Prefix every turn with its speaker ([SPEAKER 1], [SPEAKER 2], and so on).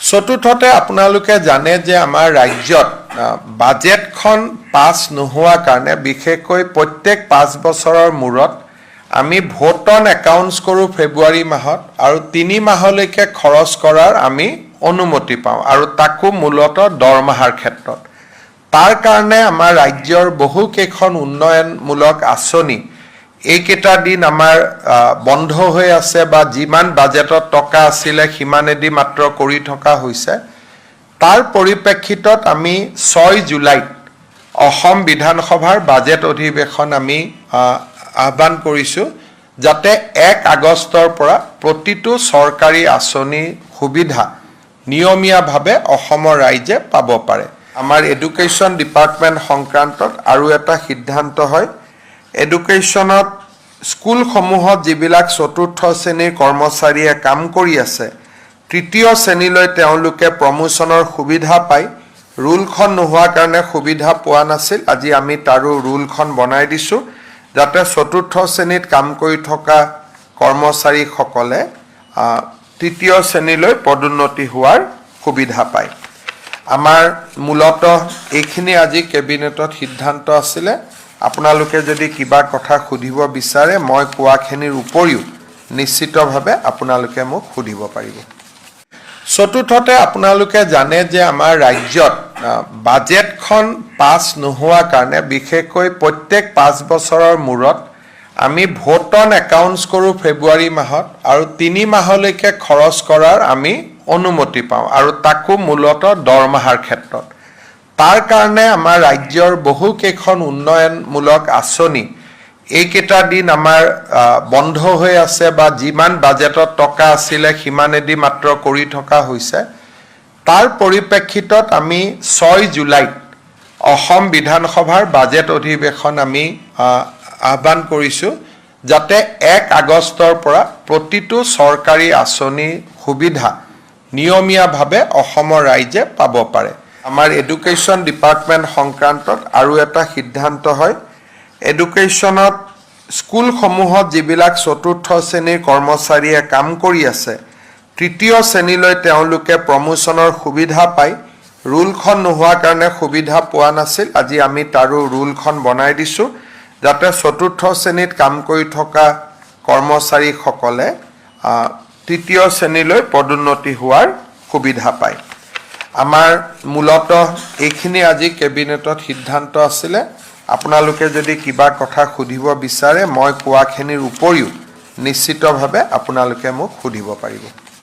[SPEAKER 1] চতুৰ্থতে আপোনালোকে জানে যে আমাৰ ৰাজ্যত বাজেটখন পাছ নোহোৱা কাৰণে বিশেষকৈ প্ৰত্যেক 5 বছৰৰ মূৰত আমি ভোট অন একাউণ্টছ কৰোঁ ফেব্ৰুৱাৰী মাহত আৰু 3 মাহলৈকে খৰচ কৰাৰ আমি অনুমতি পাওঁ আৰু তাকো মূলতঃ দৰমহাৰ ক্ষেত্ৰত। তাৰ কাৰণে আমাৰ ৰাজ্যৰ বহুকেইখন উন্নয়নমূলক আঁচনি এইকেইটা দিন আমাৰ বন্ধ হৈ আছে বা যিমান বাজেটত টকা আছিলে সিমানেদি মাত্ৰ কৰি থকা হৈছে। তাৰ পৰিপ্ৰেক্ষিতত আমি 6 জুলাইত অসম বিধানসভাৰ বাজেট অধিৱেশন আমি আহ্বান কৰিছোঁ যাতে 1 আগষ্টৰ পৰা প্ৰতিটো চৰকাৰী আঁচনি সুবিধা নিয়মীয়াভাৱে অসমৰ ৰাইজে পাব পাৰে। আমাৰ এডুকেশ্যন ডিপাৰ্টমেণ্ট সংক্ৰান্তত আৰু এটা সিদ্ধান্ত হয়, এডুকেশ্যনত স্কুলসমূহত যিবিলাক চতুৰ্থ শ্ৰেণীৰ কৰ্মচাৰীয়ে কাম কৰি আছে, তৃতীয় শ্ৰেণীলৈ তেওঁলোকে প্ৰমোশ্যনৰ সুবিধা পায়। ৰুলখন নোহোৱাৰ কাৰণে সুবিধা পোৱা নাছিল। আজি আমি তাৰো ৰুলখন বনাই দিছোঁ যাতে চতুৰ্থ শ্ৰেণীত কাম কৰি থকা কৰ্মচাৰীসকলে তৃতীয় শ্ৰেণীলৈ পদোন্নতি হোৱাৰ সুবিধা পায়। আমাৰ মূলতঃ এইখিনি আজি কেবিনেটত সিদ্ধান্ত আছিলে। আপোনালোকে যদি কিবা কথা সুধিব বিচাৰে মই কোৱাখিনিৰ উপৰিও নিশ্চিতভাৱে আপোনালোকে মোক সুধিব পাৰিব। চতুৰ্থতে আপোনালোকে জানে যে আমাৰ ৰাজ্যত বাজেটখন পাছ নোহোৱা কাৰণে বিশেষকৈ প্ৰত্যেক 5 বছৰৰ মূৰত আমি ভোট অন একাউণ্টছ কৰোঁ ফেব্ৰুৱাৰী মাহত আৰু 3 মাহলৈকে খৰচ কৰাৰ আমি অনুমতি পাওঁ আৰু তাকো মূলতঃ দৰমহাৰ ক্ষেত্ৰত। তাৰ কাৰণে আমাৰ ৰাজ্যৰ বহুকেইখন উন্নয়নমূলক আঁচনি এইকেইটা দিন আমাৰ বন্ধ হৈ আছে বা যিমান বাজেটত টকা আছিলে সিমানেদি মাত্ৰ কৰি থকা হৈছে। তাৰ পৰিপ্ৰেক্ষিতত আমি 6 জুলাইত অসম বিধানসভাৰ বাজেট অধিৱেশন আমি আহ্বান কৰিছোঁ যাতে 1 আগষ্টৰ পৰা প্ৰতিটো চৰকাৰী আঁচনি সুবিধা নিয়মীয়াভাৱে অসমৰ ৰাইজে পাব পাৰে। আমাৰ এডুকেশ্যন ডিপাৰ্টমেণ্ট সংক্ৰান্তত আৰু এটা সিদ্ধান্ত হয়, এডুকেশ্যনত স্কুলসমূহত যিবিলাক চতুৰ্থ শ্ৰেণীৰ কৰ্মচাৰীয়ে কাম কৰি আছে, তৃতীয় শ্ৰেণীলৈ তেওঁলোকে প্ৰমোশ্যনৰ সুবিধা পায়। ৰুলখন নোহোৱাৰ কাৰণে সুবিধা পোৱা নাছিল। আজি আমি তাৰো ৰুলখন বনাই দিছোঁ যাতে চতুৰ্থ শ্ৰেণীত কাম কৰি থকা কৰ্মচাৰীসকলে তৃতীয় শ্ৰেণীলৈ পদোন্নতি হোৱাৰ সুবিধা পায়। আমাৰ মূলতঃ এইখিনি আজি কেবিনেটত সিদ্ধান্ত আছিলে। আপোনালোকে যদি কিবা কথা সুধিব বিচাৰে মই কোৱাখিনিৰ উপৰিও নিশ্চিতভাৱে আপোনালোকে মোক সুধিব পাৰিব।